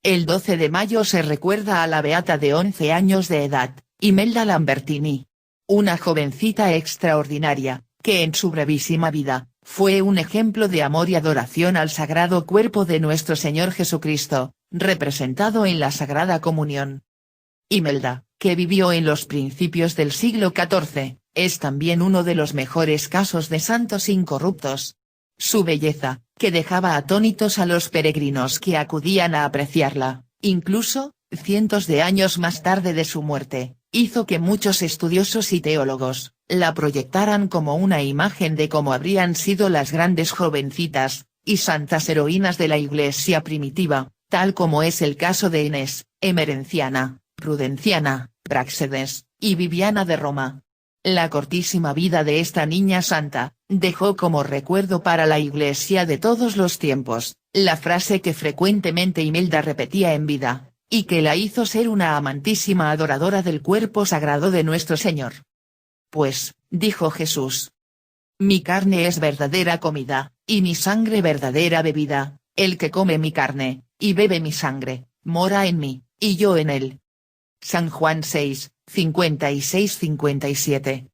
El 12 de mayo se recuerda a la beata de 11 años de edad, Imelda Lambertini. Una jovencita extraordinaria, que en su brevísima vida, fue un ejemplo de amor y adoración al sagrado cuerpo de nuestro Señor Jesucristo, representado en la Sagrada Comunión. Imelda, que vivió en los principios del siglo XIV, es también uno de los mejores casos de santos incorruptos. Su belleza, que dejaba atónitos a los peregrinos que acudían a apreciarla, incluso, cientos de años más tarde de su muerte, hizo que muchos estudiosos y teólogos, la proyectaran como una imagen de cómo habrían sido las grandes jovencitas, y santas heroínas de la Iglesia primitiva, tal como es el caso de Inés, Emerenciana, Prudenciana, Práxedes, y Viviana de Roma. La cortísima vida de esta niña santa, dejó como recuerdo para la Iglesia de todos los tiempos, la frase que frecuentemente Imelda repetía en vida, y que la hizo ser una amantísima adoradora del cuerpo sagrado de nuestro Señor. Pues, dijo Jesús, mi carne es verdadera comida, y mi sangre verdadera bebida, el que come mi carne, y bebe mi sangre, mora en mí, y yo en él. San Juan 6, 56-57.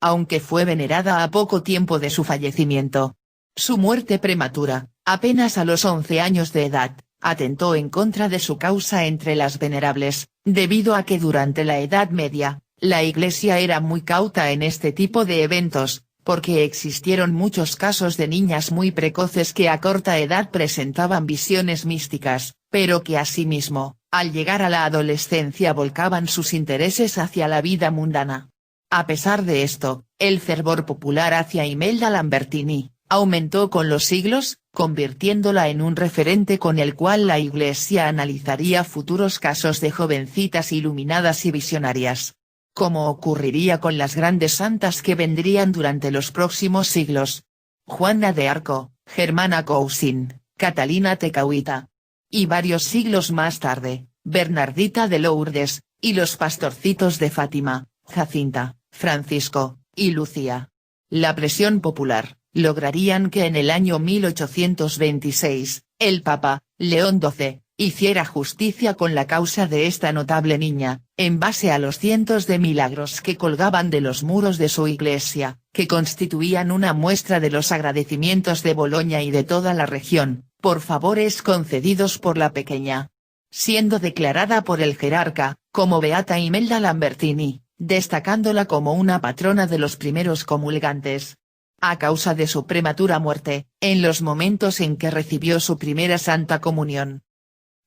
Aunque fue venerada a poco tiempo de su fallecimiento. Su muerte prematura, apenas a los 11 años de edad, atentó en contra de su causa entre las venerables, debido a que durante la Edad Media, la Iglesia era muy cauta en este tipo de eventos, porque existieron muchos casos de niñas muy precoces que a corta edad presentaban visiones místicas, pero que asimismo, al llegar a la adolescencia volcaban sus intereses hacia la vida mundana. A pesar de esto, el fervor popular hacia Imelda Lambertini, aumentó con los siglos, convirtiéndola en un referente con el cual la Iglesia analizaría futuros casos de jovencitas iluminadas y visionarias. Como ocurriría con las grandes santas que vendrían durante los próximos siglos. Juana de Arco, Germana Cousin, Catalina Tekaouita. Y varios siglos más tarde, Bernardita de Lourdes, y los pastorcitos de Fátima, Jacinta, Francisco, y Lucía. La presión popular, lograrían que en el año 1826, el Papa, León XII, hiciera justicia con la causa de esta notable niña, en base a los cientos de milagros que colgaban de los muros de su iglesia, que constituían una muestra de los agradecimientos de Boloña y de toda la región, por favores concedidos por la pequeña. Siendo declarada por el jerarca, como Beata Imelda Lambertini, destacándola como una patrona de los primeros comulgantes. A causa de su prematura muerte, en los momentos en que recibió su primera Santa Comunión.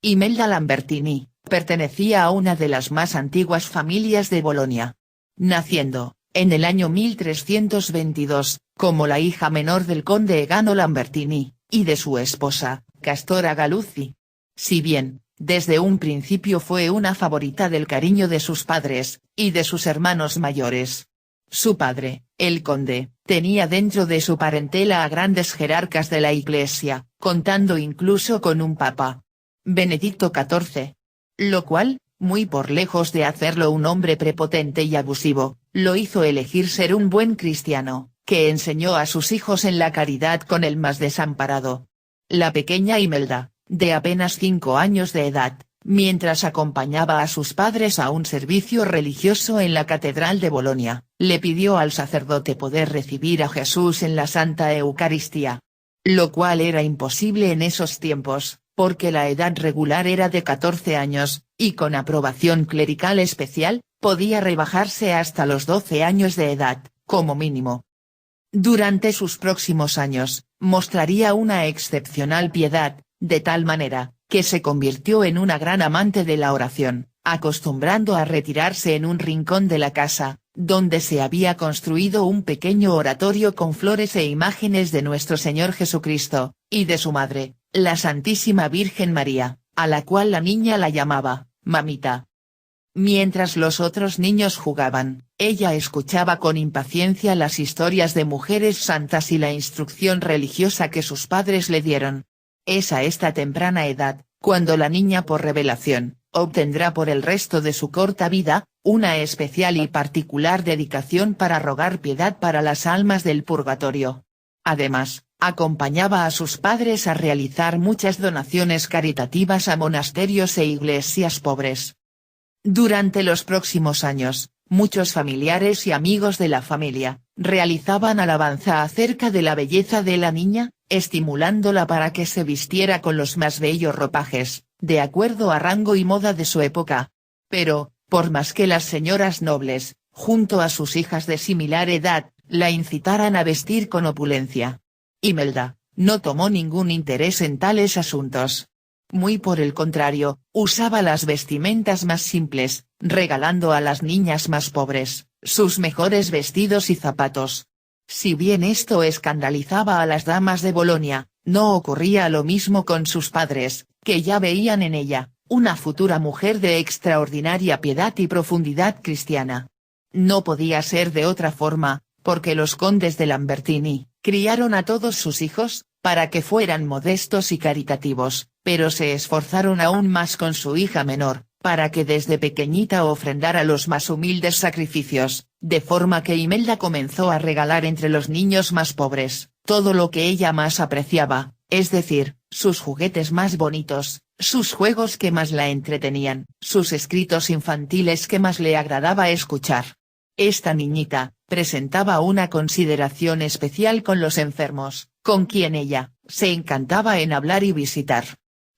Imelda Lambertini, pertenecía a una de las más antiguas familias de Bolonia. Naciendo, en el año 1322, como la hija menor del conde Egano Lambertini, y de su esposa, Castora Galuzzi. Si bien, desde un principio fue una favorita del cariño de sus padres, y de sus hermanos mayores. Su padre, el conde, tenía dentro de su parentela a grandes jerarcas de la Iglesia, contando incluso con un papa. Benedicto XIV. Lo cual, muy por lejos de hacerlo un hombre prepotente y abusivo, lo hizo elegir ser un buen cristiano, que enseñó a sus hijos en la caridad con el más desamparado. La pequeña Imelda, de apenas 5 años de edad, mientras acompañaba a sus padres a un servicio religioso en la Catedral de Bolonia, le pidió al sacerdote poder recibir a Jesús en la Santa Eucaristía. Lo cual era imposible en esos tiempos, porque la edad regular era de 14 años, y con aprobación clerical especial, podía rebajarse hasta los 12 años de edad, como mínimo. Durante sus próximos años, mostraría una excepcional piedad, de tal manera, que se convirtió en una gran amante de la oración, acostumbrando a retirarse en un rincón de la casa, donde se había construido un pequeño oratorio con flores e imágenes de nuestro Señor Jesucristo, y de su madre, la Santísima Virgen María, a la cual la niña la llamaba, mamita. Mientras los otros niños jugaban, ella escuchaba con impaciencia las historias de mujeres santas y la instrucción religiosa que sus padres le dieron. Es a esta temprana edad, cuando la niña por revelación, obtendrá por el resto de su corta vida, una especial y particular dedicación para rogar piedad para las almas del purgatorio. Además, Acompañaba a sus padres a realizar muchas donaciones caritativas a monasterios e iglesias pobres. Durante los próximos años, muchos familiares y amigos de la familia, realizaban alabanza acerca de la belleza de la niña, estimulándola para que se vistiera con los más bellos ropajes, de acuerdo a rango y moda de su época. Pero, por más que las señoras nobles, junto a sus hijas de similar edad, la incitaran a vestir con opulencia, Imelda, no tomó ningún interés en tales asuntos. Muy por el contrario, usaba las vestimentas más simples, regalando a las niñas más pobres, sus mejores vestidos y zapatos. Si bien esto escandalizaba a las damas de Bolonia, no ocurría lo mismo con sus padres, que ya veían en ella, una futura mujer de extraordinaria piedad y profundidad cristiana. No podía ser de otra forma, porque los condes de Lambertini, criaron a todos sus hijos, para que fueran modestos y caritativos, pero se esforzaron aún más con su hija menor, para que desde pequeñita ofrendara los más humildes sacrificios, de forma que Imelda comenzó a regalar entre los niños más pobres, todo lo que ella más apreciaba, es decir, sus juguetes más bonitos, sus juegos que más la entretenían, sus escritos infantiles que más le agradaba escuchar. Esta niñita, presentaba una consideración especial con los enfermos, con quien ella, se encantaba en hablar y visitar.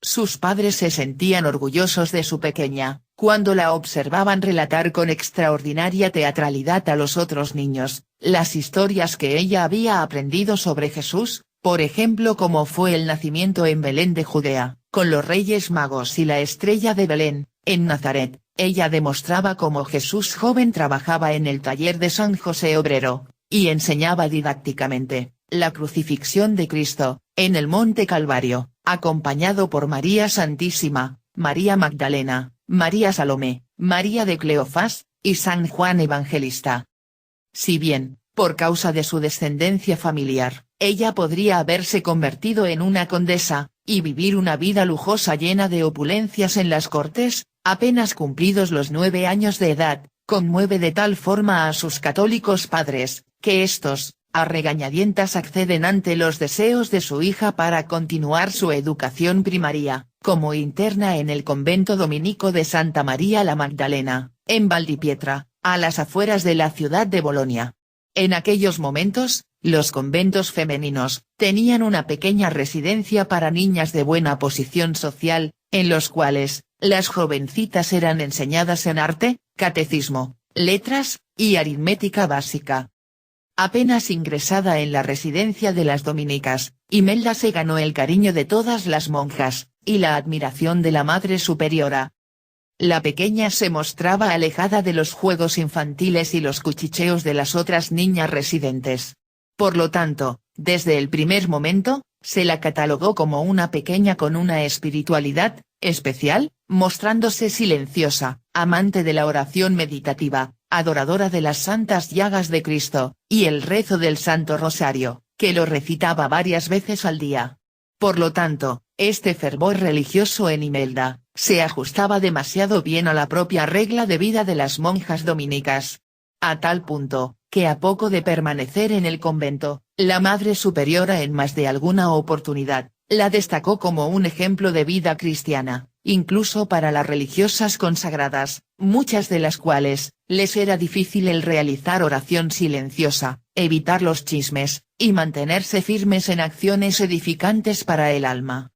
Sus padres se sentían orgullosos de su pequeña, cuando la observaban relatar con extraordinaria teatralidad a los otros niños, las historias que ella había aprendido sobre Jesús, por ejemplo como fue el nacimiento en Belén de Judea, con los Reyes Magos y la estrella de Belén, en Nazaret. Ella demostraba cómo Jesús joven trabajaba en el taller de San José Obrero, y enseñaba didácticamente, la crucifixión de Cristo, en el Monte Calvario, acompañado por María Santísima, María Magdalena, María Salomé, María de Cleofás, y San Juan Evangelista. Si bien, por causa de su descendencia familiar, ella podría haberse convertido en una condesa, y vivir una vida lujosa llena de opulencias en las cortes, apenas cumplidos los 9 años de edad, conmueve de tal forma a sus católicos padres, que estos, a regañadientas acceden ante los deseos de su hija para continuar su educación primaria, como interna en el convento dominico de Santa María la Magdalena, en Valdipietra, a las afueras de la ciudad de Bolonia. En aquellos momentos, los conventos femeninos, tenían una pequeña residencia para niñas de buena posición social, en los cuales, las jovencitas eran enseñadas en arte, catecismo, letras, y aritmética básica. Apenas ingresada en la residencia de las dominicas, Imelda se ganó el cariño de todas las monjas, y la admiración de la Madre Superiora. La pequeña se mostraba alejada de los juegos infantiles y los cuchicheos de las otras niñas residentes. Por lo tanto, desde el primer momento, se la catalogó como una pequeña con una espiritualidad especial, mostrándose silenciosa, amante de la oración meditativa, adoradora de las santas llagas de Cristo, y el rezo del Santo Rosario, que lo recitaba varias veces al día. Por lo tanto, este fervor religioso en Imelda, se ajustaba demasiado bien a la propia regla de vida de las monjas dominicas. A tal punto, que a poco de permanecer en el convento, la Madre Superiora en más de alguna oportunidad, la destacó como un ejemplo de vida cristiana, incluso para las religiosas consagradas, muchas de las cuales, les era difícil el realizar oración silenciosa, evitar los chismes, y mantenerse firmes en acciones edificantes para el alma.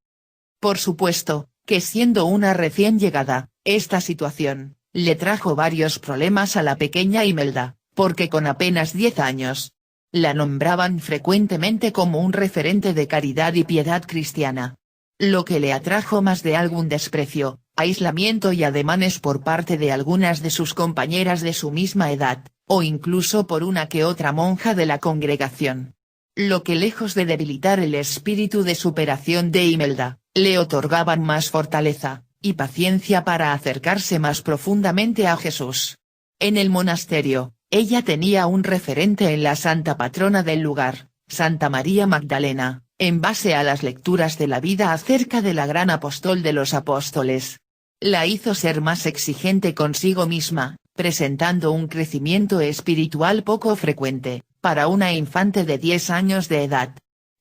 Por supuesto, que siendo una recién llegada, esta situación, le trajo varios problemas a la pequeña Imelda, porque con apenas 10 años, la nombraban frecuentemente como un referente de caridad y piedad cristiana. Lo que le atrajo más de algún desprecio, aislamiento y ademanes por parte de algunas de sus compañeras de su misma edad, o incluso por una que otra monja de la congregación. Lo que lejos de debilitar el espíritu de superación de Imelda, le otorgaban más fortaleza, y paciencia para acercarse más profundamente a Jesús. En el monasterio, ella tenía un referente en la santa patrona del lugar, Santa María Magdalena, en base a las lecturas de la vida acerca de la gran apóstol de los apóstoles. La hizo ser más exigente consigo misma, presentando un crecimiento espiritual poco frecuente, para una infante de 10 años de edad.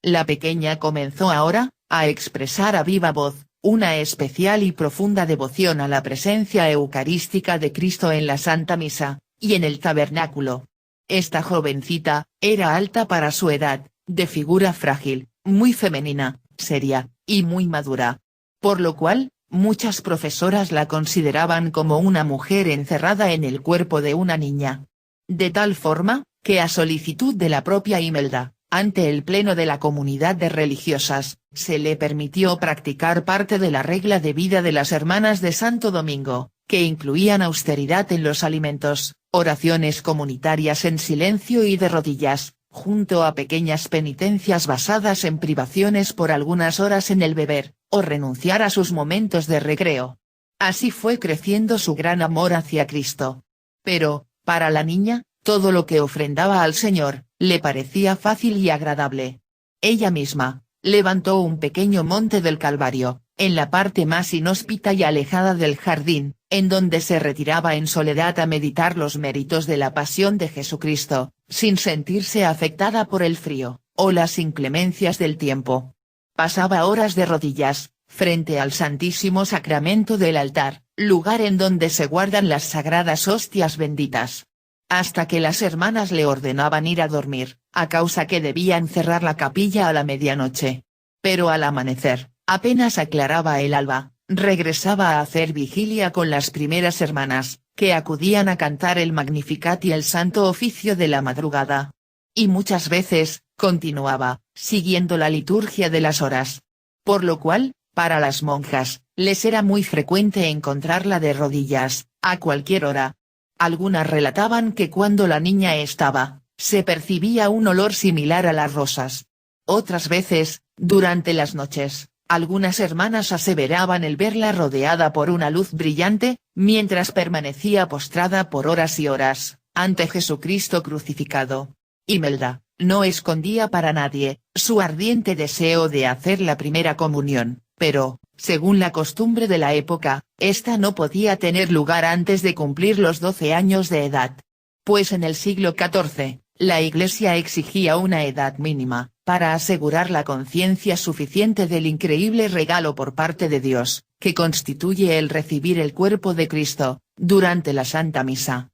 La pequeña comenzó ahora, a expresar a viva voz, una especial y profunda devoción a la presencia eucarística de Cristo en la Santa Misa, y en el tabernáculo. Esta jovencita, era alta para su edad, de figura frágil, muy femenina, seria, y muy madura. Por lo cual, muchas profesoras la consideraban como una mujer encerrada en el cuerpo de una niña. De tal forma, que a solicitud de la propia Imelda, ante el pleno de la comunidad de religiosas, se le permitió practicar parte de la regla de vida de las Hermanas de Santo Domingo, que incluían austeridad en los alimentos, oraciones comunitarias en silencio y de rodillas, junto a pequeñas penitencias basadas en privaciones por algunas horas en el beber, o renunciar a sus momentos de recreo. Así fue creciendo su gran amor hacia Cristo. Pero, para la niña, todo lo que ofrendaba al Señor, le parecía fácil y agradable. Ella misma, levantó un pequeño monte del Calvario, en la parte más inhóspita y alejada del jardín, en donde se retiraba en soledad a meditar los méritos de la pasión de Jesucristo, sin sentirse afectada por el frío, o las inclemencias del tiempo. Pasaba horas de rodillas, frente al Santísimo Sacramento del altar, lugar en donde se guardan las sagradas hostias benditas. Hasta que las hermanas le ordenaban ir a dormir, a causa que debían cerrar la capilla a la medianoche. Pero al amanecer, apenas aclaraba el alba, regresaba a hacer vigilia con las primeras hermanas, que acudían a cantar el Magnificat y el Santo Oficio de la madrugada. Y muchas veces, continuaba, siguiendo la liturgia de las horas. Por lo cual, para las monjas, les era muy frecuente encontrarla de rodillas, a cualquier hora. Algunas relataban que cuando la niña estaba, se percibía un olor similar a las rosas. Otras veces, durante las noches, algunas hermanas aseveraban el verla rodeada por una luz brillante, mientras permanecía postrada por horas y horas, ante Jesucristo crucificado. Imelda, no escondía para nadie, su ardiente deseo de hacer la primera comunión, pero, según la costumbre de la época, esta no podía tener lugar antes de cumplir los 12 años de edad. Pues en el siglo XIV, la Iglesia exigía una edad mínima, para asegurar la conciencia suficiente del increíble regalo por parte de Dios, que constituye el recibir el cuerpo de Cristo, durante la Santa Misa.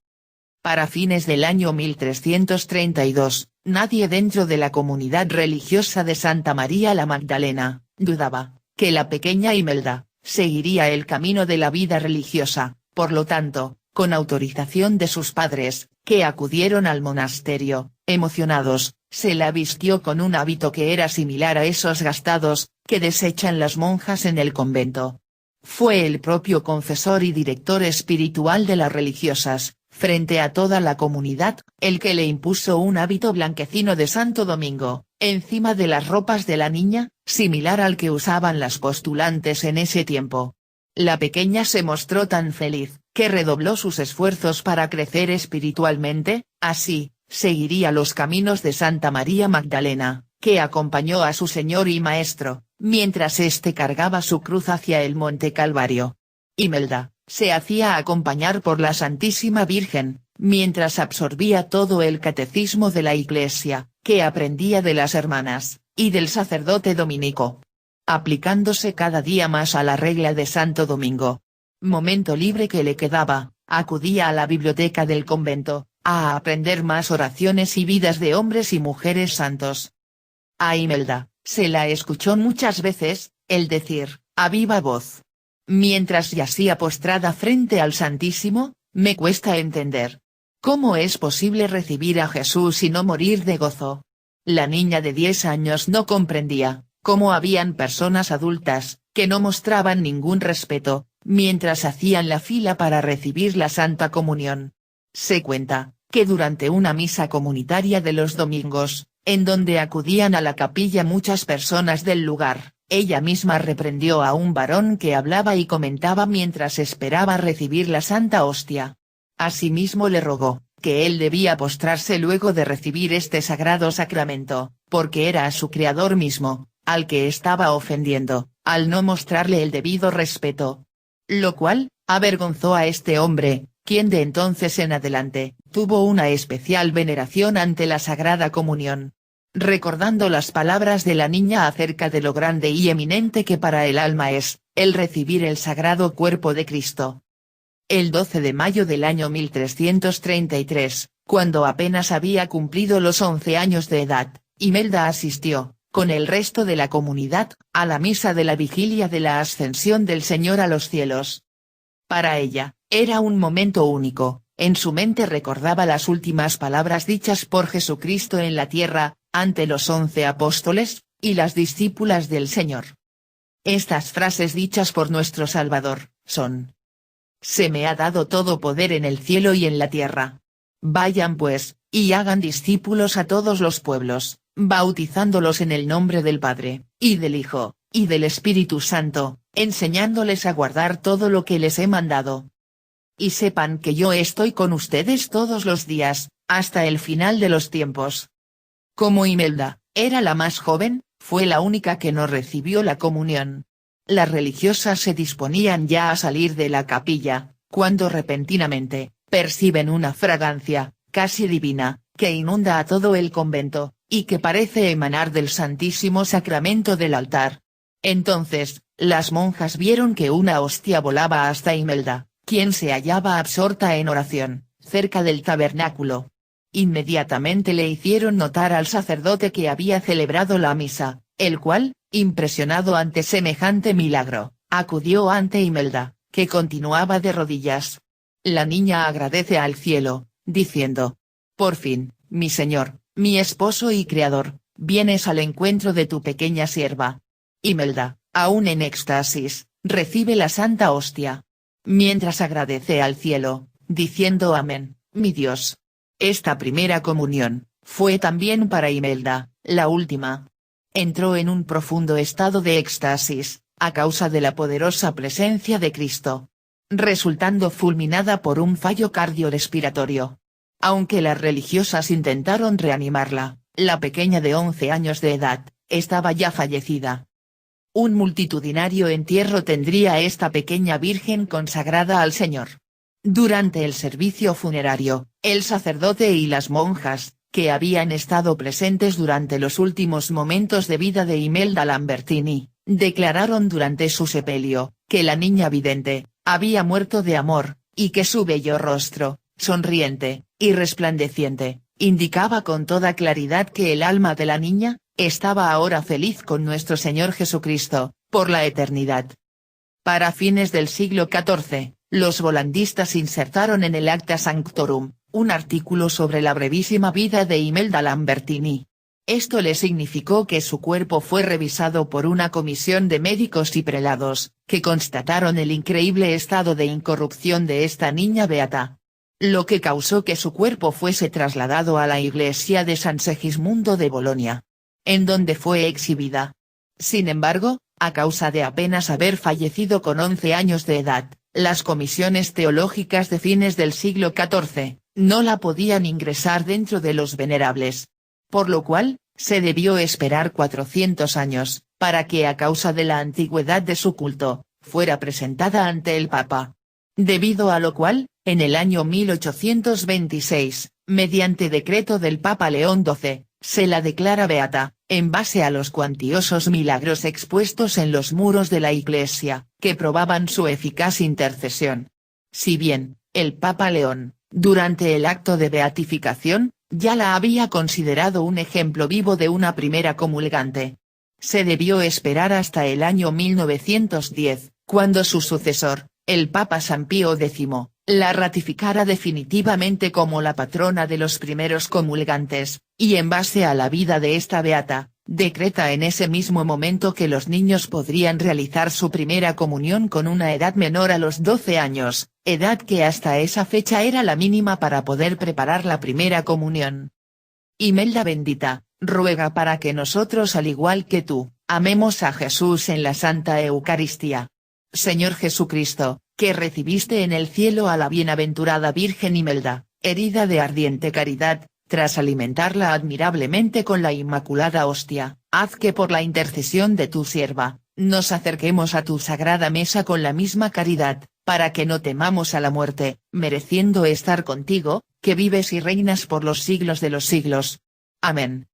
Para fines del año 1332, nadie dentro de la comunidad religiosa de Santa María la Magdalena, dudaba, que la pequeña Imelda, seguiría el camino de la vida religiosa, por lo tanto, con autorización de sus padres, que acudieron al monasterio, emocionados, se la vistió con un hábito que era similar a esos gastados, que desechan las monjas en el convento. Fue el propio confesor y director espiritual de las religiosas, frente a toda la comunidad, el que le impuso un hábito blanquecino de Santo Domingo, encima de las ropas de la niña, similar al que usaban las postulantes en ese tiempo. La pequeña se mostró tan feliz, que redobló sus esfuerzos para crecer espiritualmente, así, seguiría los caminos de Santa María Magdalena, que acompañó a su Señor y Maestro, mientras éste cargaba su cruz hacia el Monte Calvario. Imelda, se hacía acompañar por la Santísima Virgen, mientras absorbía todo el catecismo de la Iglesia, que aprendía de las hermanas, y del sacerdote dominico. Aplicándose cada día más a la regla de Santo Domingo. Momento libre que le quedaba, acudía a la biblioteca del convento, a aprender más oraciones y vidas de hombres y mujeres santos. A Imelda, se la escuchó muchas veces, el decir, a viva voz. Mientras yacía postrada frente al Santísimo, me cuesta entender. ¿Cómo es posible recibir a Jesús y no morir de gozo? La niña de 10 años no comprendía, cómo habían personas adultas, que no mostraban ningún respeto, mientras hacían la fila para recibir la Santa Comunión. Se cuenta, que durante una misa comunitaria de los domingos, en donde acudían a la capilla muchas personas del lugar, ella misma reprendió a un varón que hablaba y comentaba mientras esperaba recibir la Santa Hostia. Asimismo le rogó, que él debía postrarse luego de recibir este sagrado sacramento, porque era a su Creador mismo, al que estaba ofendiendo, al no mostrarle el debido respeto. Lo cual, avergonzó a este hombre, quien de entonces en adelante, tuvo una especial veneración ante la Sagrada Comunión. recordando las palabras de la niña acerca de lo grande y eminente que para el alma es, el recibir el sagrado cuerpo de Cristo. El 12 de mayo del año 1333, cuando apenas había cumplido los 11 años de edad, Imelda asistió, con el resto de la comunidad, a la misa de la vigilia de la ascensión del Señor a los cielos. Para ella, era un momento único, en su mente recordaba las últimas palabras dichas por Jesucristo en la tierra, ante los 11 apóstoles, y las discípulas del Señor. Estas frases dichas por nuestro Salvador, son: «Se me ha dado todo poder en el cielo y en la tierra. Vayan pues, y hagan discípulos a todos los pueblos, bautizándolos en el nombre del Padre, y del Hijo, y del Espíritu Santo, enseñándoles a guardar todo lo que les he mandado. Y sepan que yo estoy con ustedes todos los días, hasta el final de los tiempos». Como Imelda era la más joven, fue la única que no recibió la comunión. Las religiosas se disponían ya a salir de la capilla, cuando repentinamente, perciben una fragancia, casi divina, que inunda a todo el convento, y que parece emanar del Santísimo Sacramento del altar. Entonces, las monjas vieron que una hostia volaba hasta Imelda, quien se hallaba absorta en oración, cerca del tabernáculo. Inmediatamente le hicieron notar al sacerdote que había celebrado la misa, el cual, impresionado ante semejante milagro, acudió ante Imelda, que continuaba de rodillas. La niña agradece al cielo, diciendo: «Por fin, mi Señor, mi esposo y Creador, vienes al encuentro de tu pequeña sierva». Imelda, aún en éxtasis, recibe la santa hostia. Mientras agradece al cielo, diciendo: «Amén, mi Dios». Esta primera comunión, fue también para Imelda, la última. Entró en un profundo estado de éxtasis, a causa de la poderosa presencia de Cristo, resultando fulminada por un fallo cardiorrespiratorio. Aunque las religiosas intentaron reanimarla, la pequeña de 11 años de edad, estaba ya fallecida. Un multitudinario entierro tendría esta pequeña virgen consagrada al Señor. Durante el servicio funerario, el sacerdote y las monjas, que habían estado presentes durante los últimos momentos de vida de Imelda Lambertini, declararon durante su sepelio, que la niña vidente, había muerto de amor, y que su bello rostro, sonriente, y resplandeciente, indicaba con toda claridad que el alma de la niña, estaba ahora feliz con nuestro Señor Jesucristo, por la eternidad. Para fines del siglo XIV, los volandistas insertaron en el Acta Sanctorum, un artículo sobre la brevísima vida de Imelda Lambertini. Esto le significó que su cuerpo fue revisado por una comisión de médicos y prelados, que constataron el increíble estado de incorrupción de esta niña beata. Lo que causó que su cuerpo fuese trasladado a la iglesia de San Segismundo de Bolonia, en donde fue exhibida. Sin embargo, a causa de apenas haber fallecido con 11 años de edad, las comisiones teológicas de fines del siglo XIV, no la podían ingresar dentro de los venerables. Por lo cual, se debió esperar 400 años, para que a causa de la antigüedad de su culto, fuera presentada ante el Papa. Debido a lo cual, en el año 1826, mediante decreto del Papa León XII, se la declara beata, en base a los cuantiosos milagros expuestos en los muros de la Iglesia, que probaban su eficaz intercesión. Si bien, el Papa León, durante el acto de beatificación, ya la había considerado un ejemplo vivo de una primera comulgante. Se debió esperar hasta el año 1910, cuando su sucesor, el Papa San Pío X, la ratificara definitivamente como la patrona de los primeros comulgantes, y en base a la vida de esta beata, decreta en ese mismo momento que los niños podrían realizar su primera comunión con una edad menor a los 12 años, edad que hasta esa fecha era la mínima para poder preparar la primera comunión. Imelda bendita, ruega para que nosotros al igual que tú, amemos a Jesús en la Santa Eucaristía. Señor Jesucristo, que recibiste en el cielo a la bienaventurada Virgen Imelda, herida de ardiente caridad, tras alimentarla admirablemente con la Inmaculada Hostia, haz que por la intercesión de tu sierva, nos acerquemos a tu sagrada mesa con la misma caridad, para que no temamos a la muerte, mereciendo estar contigo, que vives y reinas por los siglos de los siglos. Amén.